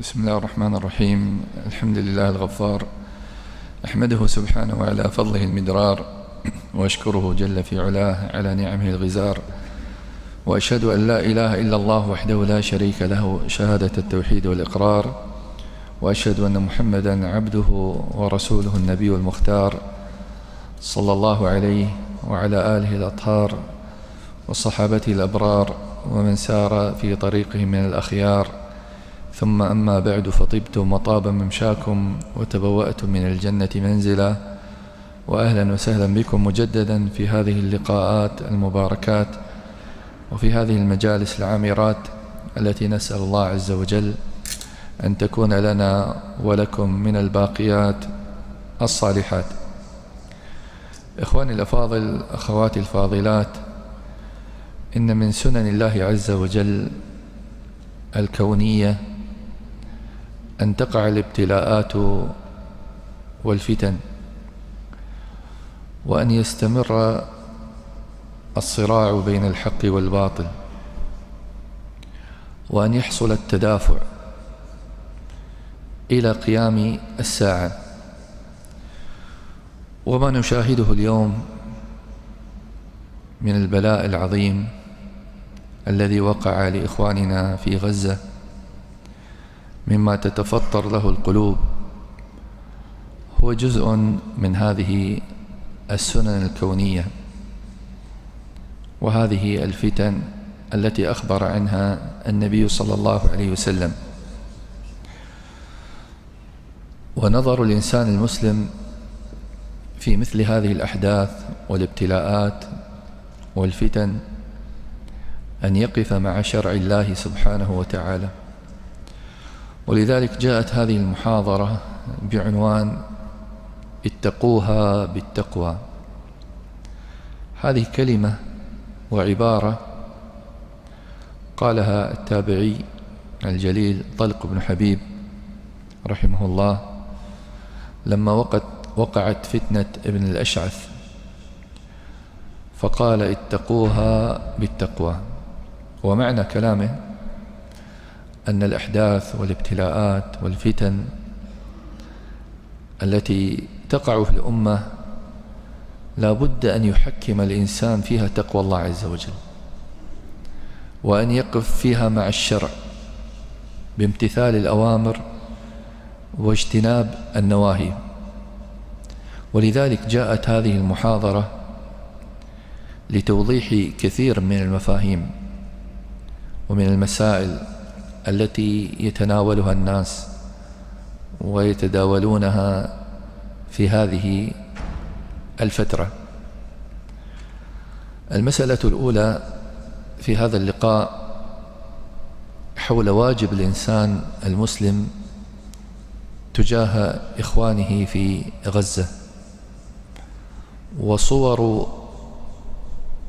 بسم الله الرحمن الرحيم. الحمد لله الغفار، أحمده سبحانه وعلى فضله المدرار، وأشكره جل في علاه على نعمه الغزار، وأشهد أن لا إله إلا الله وحده لا شريك له شهادة التوحيد والإقرار، وأشهد أن محمدا عبده ورسوله النبي المختار، صلى الله عليه وعلى آله الأطهار وصحابته الأبرار ومن سار في طريقهم من الأخيار. ثم أما بعد، فطبتم وطاب ممشاكم وتبوأتم من الجنة منزلا، وأهلا وسهلا بكم مجددا في هذه اللقاءات المباركات وفي هذه المجالس العامرات التي نسأل الله عز وجل أن تكون لنا ولكم من الباقيات الصالحات. إخواني الأفاضل، أخواتي الفاضلات، إن من سنن الله عز وجل الكونية أن تقع الابتلاءات والفتن، وأن يستمر الصراع بين الحق والباطل، وأن يحصل التدافع إلى قيام الساعة. وما نشاهده اليوم من البلاء العظيم الذي وقع لإخواننا في غزة مما تتفطر له القلوب هو جزء من هذه السنن الكونية وهذه الفتن التي أخبر عنها النبي صلى الله عليه وسلم. ونظر الإنسان المسلم في مثل هذه الأحداث والابتلاءات والفتن أن يقف مع شرع الله سبحانه وتعالى. ولذلك جاءت هذه المحاضرة بعنوان اتقوها بالتقوى. هذه كلمة وعبارة قالها التابعي الجليل طلق بن حبيب رحمه الله لما وقعت فتنة ابن الأشعث، فقال اتقوها بالتقوى. ومعنى كلامه أن الأحداث والابتلاءات والفتن التي تقع في الأمة لا بد أن يحكم الإنسان فيها تقوى الله عز وجل، وأن يقف فيها مع الشرع بامتثال الأوامر واجتناب النواهي. ولذلك جاءت هذه المحاضرة لتوضيح كثير من المفاهيم ومن المسائل التي يتناولها الناس ويتداولونها في هذه الفترة. المسألة الأولى في هذا اللقاء حول واجب الإنسان المسلم تجاه إخوانه في غزة وصور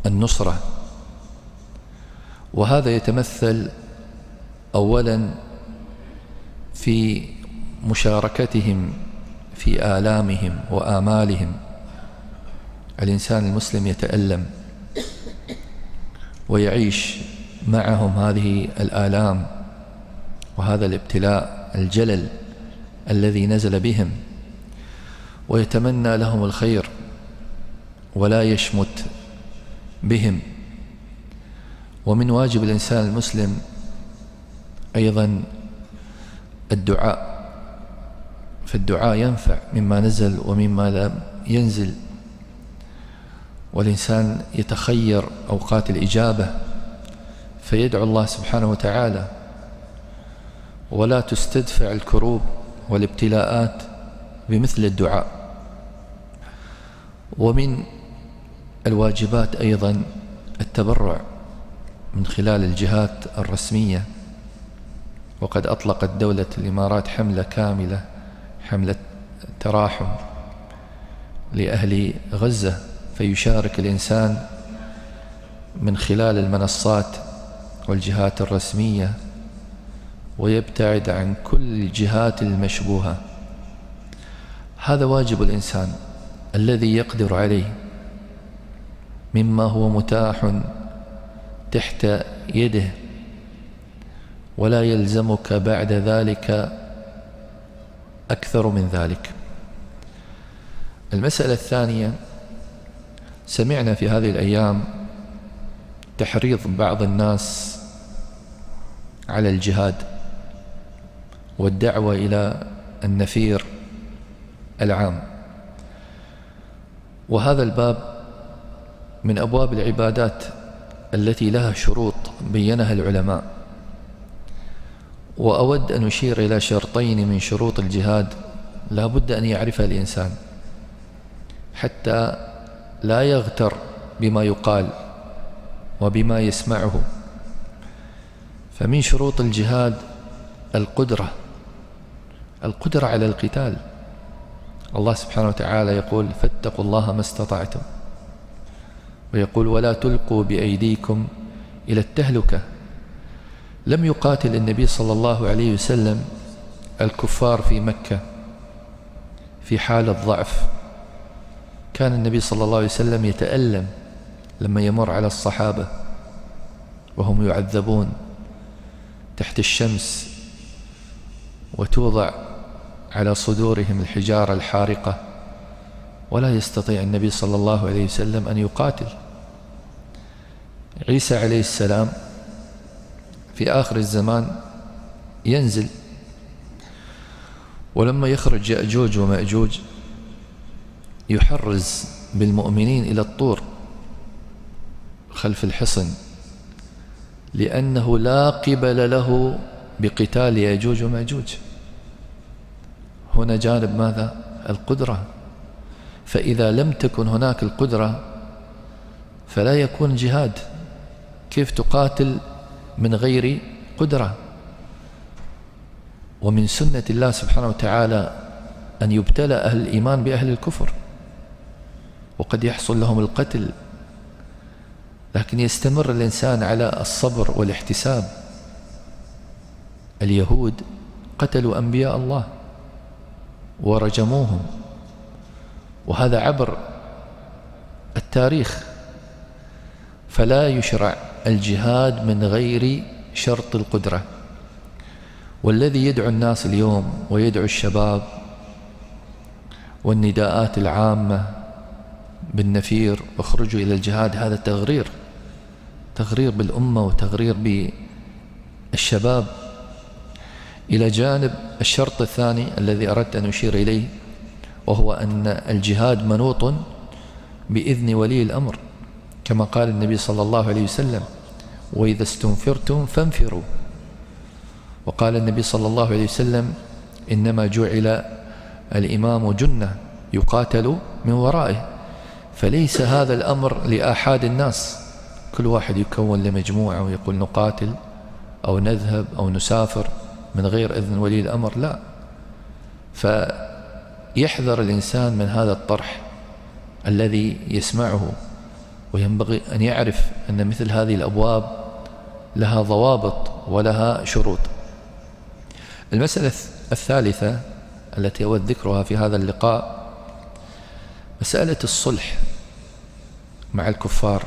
النصرة. وهذا يتمثل أولا في مشاركتهم في آلامهم وآمالهم. الإنسان المسلم يتألم ويعيش معهم هذه الآلام وهذا الابتلاء الجلل الذي نزل بهم، ويتمنى لهم الخير ولا يشمت بهم. ومن واجب الإنسان المسلم أيضا الدعاء، فالدعاء ينفع مما نزل ومما لم ينزل، والإنسان يتخير أوقات الإجابة فيدعو الله سبحانه وتعالى، ولا تستدفع الكروب والابتلاءات بمثل الدعاء. ومن الواجبات أيضا التبرع من خلال الجهات الرسمية، وقد أطلقت دولة الإمارات حملة كاملة، حملة تراحم لأهل غزة، فيشارك الإنسان من خلال المنصات والجهات الرسمية ويبتعد عن كل الجهات المشبوهة. هذا واجب الإنسان الذي يقدر عليه مما هو متاح تحت يده ولا يلزمك بعد ذلك أكثر من ذلك. المسألة الثانية، سمعنا في هذه الأيام تحريض بعض الناس على الجهاد والدعوة إلى النفير العام، وهذا الباب من أبواب العبادات التي لها شروط بينها العلماء، وأود أن أشير إلى شرطين من شروط الجهاد لا بد أن يعرفها الإنسان حتى لا يغتر بما يقال وبما يسمعه. فمن شروط الجهاد القدرة على القتال. الله سبحانه وتعالى يقول: فاتقوا الله ما استطعتم، ويقول: ولا تلقوا بأيديكم إلى التهلكة. لم يقاتل النبي صلى الله عليه وسلم الكفار في مكة في حال الضعف. كان النبي صلى الله عليه وسلم يتألم لما يمر على الصحابة وهم يعذبون تحت الشمس وتوضع على صدورهم الحجارة الحارقة، ولا يستطيع النبي صلى الله عليه وسلم أن يقاتل. عيسى عليه السلام في آخر الزمان ينزل، ولما يخرج يأجوج ومأجوج يحرز بالمؤمنين إلى الطور خلف الحصن، لأنه لا قبل له بقتال يأجوج ومأجوج. هنا جانب ماذا؟ القدرة. فإذا لم تكن هناك القدرة فلا يكون جهاد. كيف تقاتل من غير قدرة؟ ومن سنة الله سبحانه وتعالى أن يبتلى أهل الإيمان بأهل الكفر، وقد يحصل لهم القتل، لكن يستمر الإنسان على الصبر والاحتساب. اليهود قتلوا أنبياء الله ورجموهم، وهذا عبر التاريخ. فلا يشرع الجهاد من غير شرط القدرة. والذي يدعو الناس اليوم ويدعو الشباب والنداءات العامة بالنفير واخرجوا إلى الجهاد، هذا تغرير بالأمة وتغرير بالشباب. إلى جانب الشرط الثاني الذي أردت أن أشير إليه، وهو أن الجهاد منوط بإذن ولي الأمر، كما قال النبي صلى الله عليه وسلم: وإذا استنفرتم فانفروا. وقال النبي صلى الله عليه وسلم: إنما جعل الإمام جنة يقاتل من ورائه. فليس هذا الأمر لآحاد الناس، كل واحد يكون لمجموعة ويقول نقاتل أو نذهب أو نسافر من غير إذن ولي الأمر، لا. فيحذر الإنسان من هذا الطرح الذي يسمعه، وينبغي أن يعرف أن مثل هذه الأبواب لها ضوابط ولها شروط. المسألة الثالثة التي أود ذكرها في هذا اللقاء مسألة الصلح مع الكفار،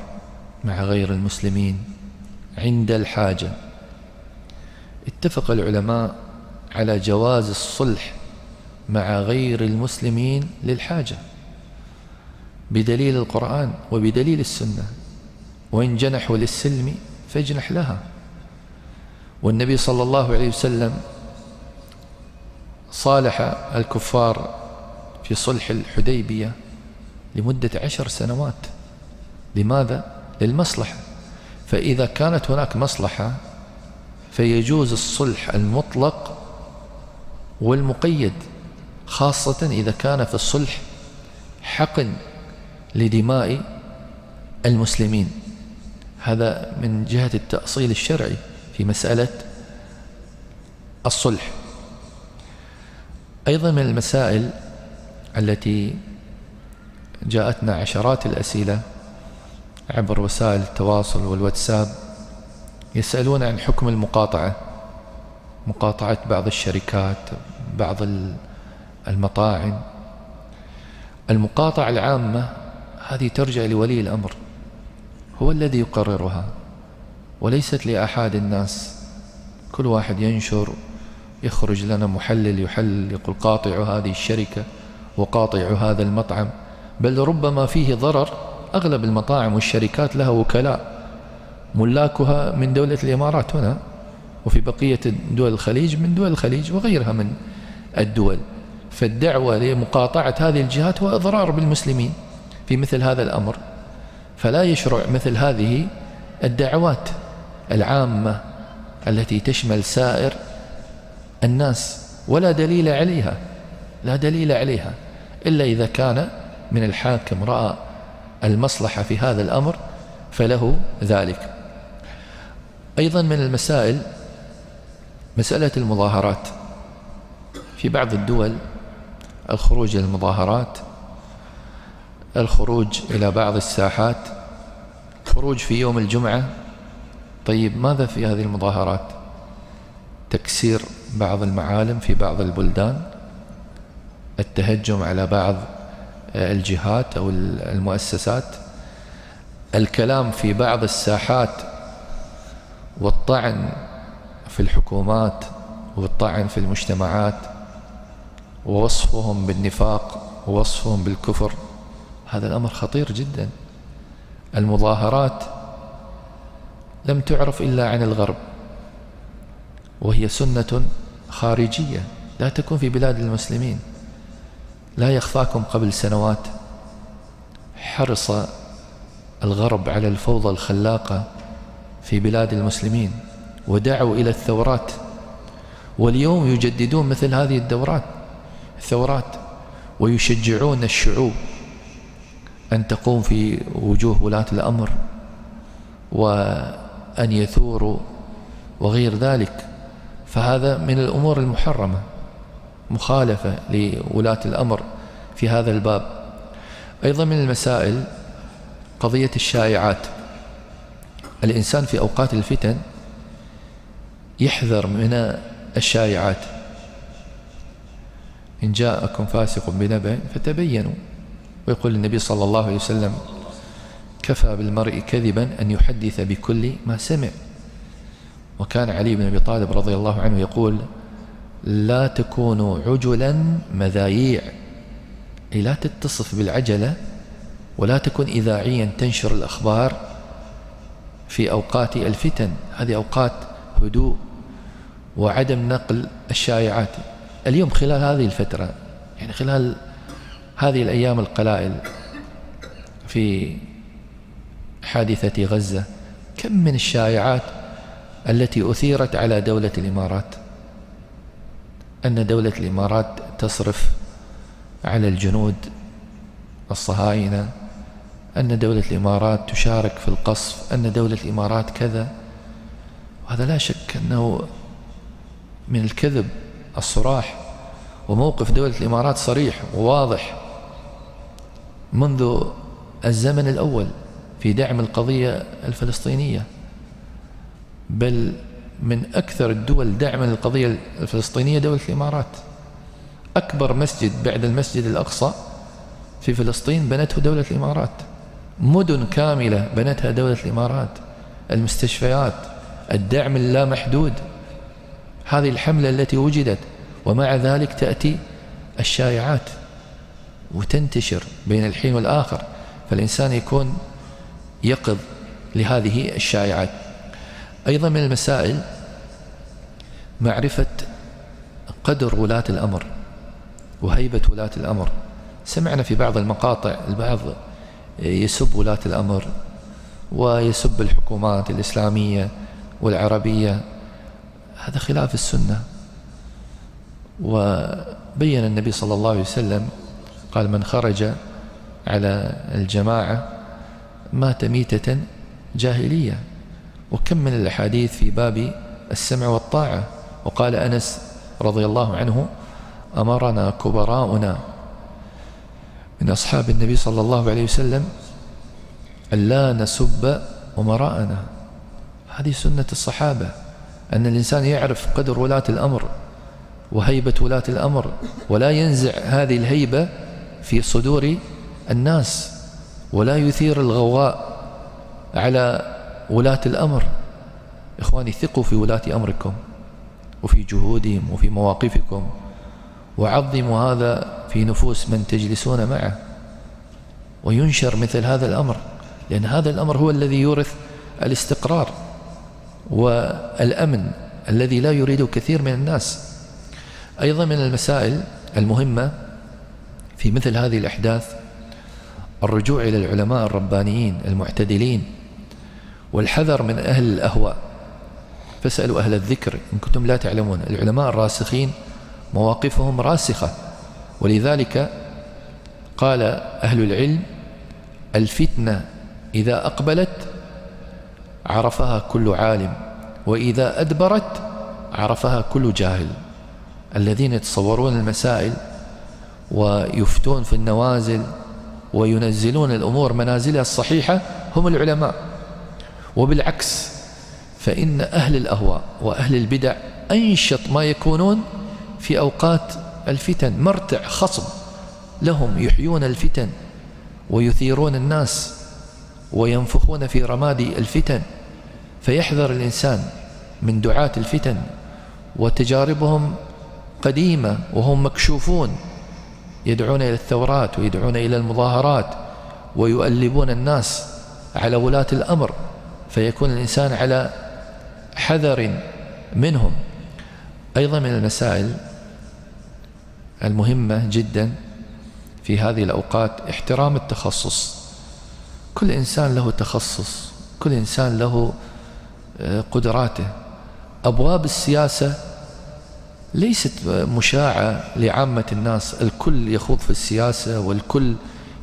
مع غير المسلمين عند الحاجة. اتفق العلماء على جواز الصلح مع غير المسلمين للحاجة بدليل القرآن وبدليل السنة: وإن جنحوا للسلم فاجنح لها. والنبي صلى الله عليه وسلم صالح الكفار في صلح الحديبية لمدة 10 سنوات. لماذا؟ للمصلحة. فإذا كانت هناك مصلحة فيجوز الصلح المطلق والمقيد، خاصة إذا كان في الصلح حقن لدماء المسلمين. هذا من جهة التأصيل الشرعي في مسألة الصلح. أيضا من المسائل التي جاءتنا عشرات الأسئلة عبر وسائل التواصل والواتساب، يسألون عن حكم المقاطعة، مقاطعة بعض الشركات، بعض المطاعم. المقاطعة العامة هذه ترجع لولي الأمر، هو الذي يقررها، وليست لأحد الناس. كل واحد ينشر، يخرج لنا محلل يحلل يقول قاطع هذه الشركة وقاطع هذا المطعم، بل ربما فيه ضرر. أغلب المطاعم والشركات لها وكلاء ملاكها من دولة الإمارات هنا، وفي بقية دول الخليج من دول الخليج وغيرها من الدول. فالدعوة لمقاطعة هذه الجهات هو إضرار بالمسلمين في مثل هذا الأمر. فلا يشرع مثل هذه الدعوات العامة التي تشمل سائر الناس، ولا دليل عليها، لا دليل عليها إلا إذا كان من الحاكم رأى المصلحة في هذا الأمر فله ذلك. أيضا من المسائل مسألة المظاهرات في بعض الدول، الخروج إلى المظاهرات، الخروج إلى بعض الساحات، خروج في يوم الجمعة. طيب ماذا في هذه المظاهرات؟ تكسير بعض المعالم في بعض البلدان، التهجم على بعض الجهات أو المؤسسات، الكلام في بعض الساحات والطعن في الحكومات والطعن في المجتمعات ووصفهم بالنفاق ووصفهم بالكفر. هذا الأمر خطير جدا. المظاهرات لم تعرف إلا عن الغرب، وهي سنة خارجية لا تكون في بلاد المسلمين. لا يخفاكم قبل سنوات حرص الغرب على الفوضى الخلاقة في بلاد المسلمين ودعوا إلى الثورات، واليوم يجددون مثل هذه الثورات ويشجعون الشعوب أن تقوم في وجوه ولاة الأمر وأن يثوروا وغير ذلك. فهذا من الأمور المحرمة، مخالفة لولاة الأمر في هذا الباب. أيضا من المسائل قضية الشائعات. الإنسان في أوقات الفتن يحذر من الشائعات. إن جاءكم فاسق بنبأ فتبينوا، ويقول النبي صلى الله عليه وسلم كفى بالمرء كذبا أن يحدث بكل ما سمع. وكان علي بن أبي طالب رضي الله عنه يقول لا تكونوا عجلا مذايع، أي لا تتصف بالعجلة، ولا تكن إذاعيا تنشر الأخبار في أوقات الفتن. هذه أوقات هدوء وعدم نقل الشائعات. اليوم خلال هذه الفترة، يعني خلال هذه الأيام القلائل في حادثة غزة، كم من الشائعات التي أثيرت على دولة الإمارات، أن دولة الإمارات تصرف على الجنود الصهاينة، أن دولة الإمارات تشارك في القصف، أن دولة الإمارات كذا. وهذا لا شك أنه من الكذب الصراح. وموقف دولة الإمارات صريح وواضح منذ الزمن الأول في دعم القضية الفلسطينية، بل من أكثر الدول دعما للقضية الفلسطينية دولة الإمارات. أكبر مسجد بعد المسجد الأقصى في فلسطين بنته دولة الإمارات، مدن كاملة بنتها دولة الإمارات، المستشفيات، الدعم اللامحدود. هذه الحملة التي وجدت، ومع ذلك تأتي الشائعات وتنتشر بين الحين والآخر. فالإنسان يكون يقظ لهذه الشائعات. أيضا من المسائل معرفة قدر ولاة الأمر وهيبة ولاة الأمر. سمعنا في بعض المقاطع البعض يسب ولاة الأمر ويسب الحكومات الإسلامية والعربية، هذا خلاف السنة. وبين النبي صلى الله عليه وسلم قال من خرج على الجماعة مات ميتة جاهلية. وكم من الأحاديث في باب السمع والطاعة. وقال أنس رضي الله عنه أمرنا كبراؤنا من أصحاب النبي صلى الله عليه وسلم ألا نسب أمراءنا. هذه سنة الصحابة، أن الإنسان يعرف قدر ولاة الأمر وهيبة ولاة الأمر، ولا ينزع هذه الهيبة في صدور الناس، ولا يثير الغواء على ولاة الأمر. إخواني ثقوا في ولاة أمركم، وفي جهودهم وفي مواقفكم، وعظموا هذا في نفوس من تجلسون معه، وينشر مثل هذا الأمر، لأن هذا الأمر هو الذي يورث الاستقرار والأمن الذي لا يريده كثير من الناس. أيضا من المسائل المهمة في مثل هذه الأحداث الرجوع إلى العلماء الربانيين المعتدلين، والحذر من أهل الأهواء. فاسألوا أهل الذكر إن كنتم لا تعلمون. العلماء الراسخين مواقفهم راسخة، ولذلك قال أهل العلم: الفتنة إذا أقبلت عرفها كل عالم، وإذا أدبرت عرفها كل جاهل. الذين يتصورون المسائل ويفتون في النوازل وينزلون الأمور منازلها الصحيحة هم العلماء. وبالعكس، فإن أهل الأهواء وأهل البدع أنشط ما يكونون في أوقات الفتن، مرتع خصب لهم، يحيون الفتن ويثيرون الناس وينفخون في رماد الفتن. فيحذر الإنسان من دعاة الفتن، وتجاربهم قديمة وهم مكشوفون، يدعون إلى الثورات ويدعون إلى المظاهرات ويؤلبون الناس على ولاة الأمر، فيكون الإنسان على حذر منهم. أيضا من المسائل المهمة جدا في هذه الأوقات احترام التخصص. كل إنسان له تخصص، كل إنسان له قدراته. أبواب السياسة ليست مشاعة لعامة الناس، الكل يخوض في السياسة والكل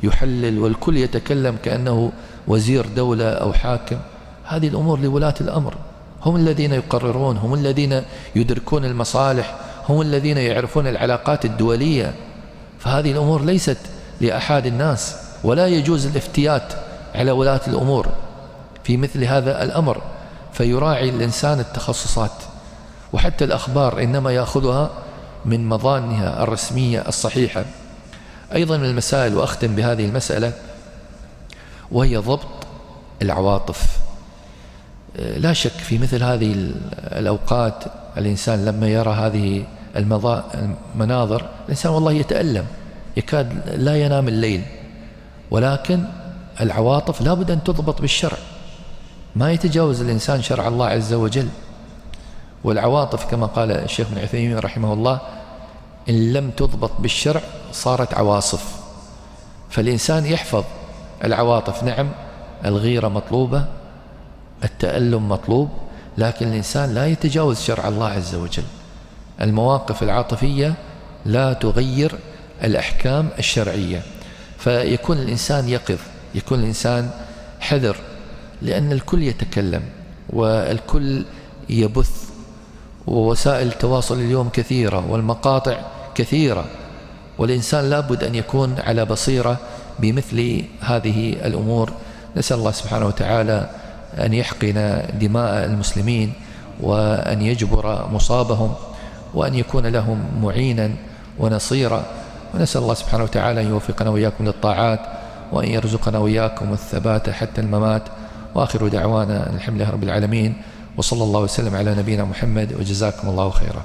يحلل والكل يتكلم كأنه وزير دولة أو حاكم. هذه الأمور لولاة الأمر، هم الذين يقررون، هم الذين يدركون المصالح، هم الذين يعرفون العلاقات الدولية. فهذه الأمور ليست لأحد الناس، ولا يجوز الافتيات على ولاة الأمور في مثل هذا الأمر. فيراعي الإنسان التخصصات، وحتى الأخبار إنما يأخذها من مظانها الرسمية الصحيحة. أيضا من المسائل، وأختم بهذه المسألة، وهي ضبط العواطف. لا شك في مثل هذه الأوقات الإنسان لما يرى هذه المناظر الإنسان والله يتألم، يكاد لا ينام الليل. ولكن العواطف لا بد أن تضبط بالشرع، ما يتجاوز الإنسان شرع الله عز وجل. والعواطف كما قال الشيخ ابن عثيمين رحمه الله: إن لم تضبط بالشرع صارت عواصف. فالإنسان يحفظ العواطف. نعم، الغيرة مطلوبة، التألم مطلوب، لكن الإنسان لا يتجاوز شرع الله عز وجل. المواقف العاطفية لا تغير الأحكام الشرعية. فيكون الإنسان يقظ، يكون الإنسان حذر، لأن الكل يتكلم والكل يبث، ووسائل التواصل اليوم كثيرة والمقاطع كثيرة، والإنسان لابد أن يكون على بصيرة بمثل هذه الأمور. نسأل الله سبحانه وتعالى أن يحقن دماء المسلمين، وأن يجبر مصابهم، وأن يكون لهم معينا ونصيرا. ونسأل الله سبحانه وتعالى أن يوفقنا وإياكم للطاعات، وأن يرزقنا وإياكم الثبات حتى الممات. وآخر دعوانا الحمد لله رب العالمين، وصلى الله وسلم على نبينا محمد، وجزاكم الله خيرا.